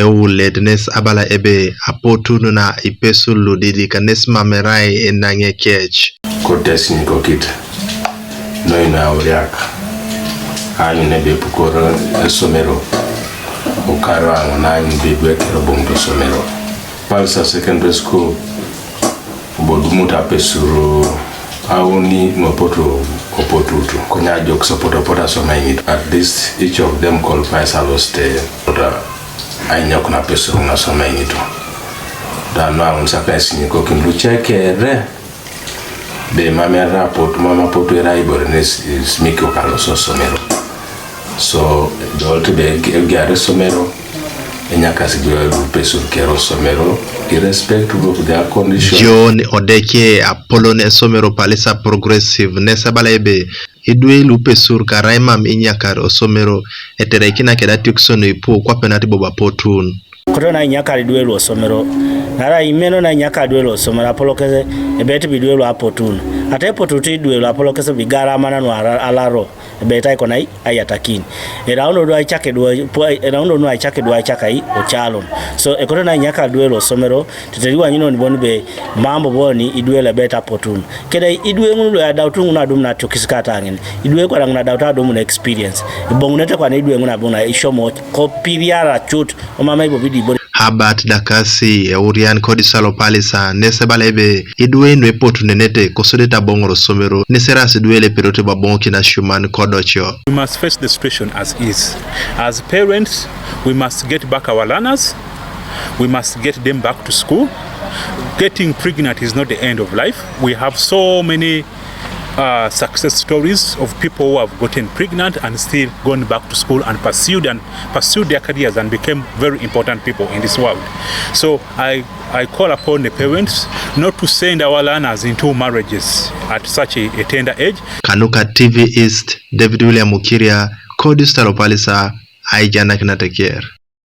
eule dnes abala ebe apotunu na ipesulu didi kanes mamerai enange kech. Kotes ni kokit. No ina uriak. Ani nebe pukoro somero. Ukaro angona nbibwe kirobongo somero. Palsa secondary school. Bodumuta pesuru auni ngopoto opotutu. Konya jok supporta somengit. At least each of them qualifies aloste. Ainyok na pesuru na somengito. Dano unsaka esiniko kimluchekere. De mama poto era ibornes smiki okaloso somero. So the ultimate gare somero enyaka sigwe pesuru kero somero irrespective of their condition. John Odeke Apolone somero palisa progressive nesabalebe idwe lupe sur karaimam inyakar osomero eterekina kedati kusono ipo kwa penati boba potun. Kotona inyakar idwe lu osomero nara imeno na inyakar idwe lu osomero apolokeze ebeti bidwe lu apotun ate potuti idwe lu apolokeze bigara mana no alaro ebeta iko na ayatakini eraundo do aichake do aichakai ochalon so ekotona inyakar idwe lu osomero teteriwa nyino niboni be mambo boni idwe le beta potun kede idwe ngulu ya dautu na dum na tokisikata ngene idwe kwa nguna dauta dum na experience ibongunete kwa idwe nguna bona ishomo kopiriara chut o mama ibo bidi Habat Dakasi Eurian Kodisalo Palisa nesebalebe idwe nwe potu nenete kosodeta bongoro somero neserasi duele perote babonki na shuman kodocho. We must face the situation as is. As parents, we must get back our learners. We must get them back to school. Getting pregnant is not the end of life. We have so many success stories of people who have gotten pregnant and still gone back to school and pursued their careers and became very important people in this world. So I call upon the parents not to send our learners into marriages at such a tender age. Kanuka TV East, David William Mukiria, Kodistalo Palisa, Aijana Kinatekier.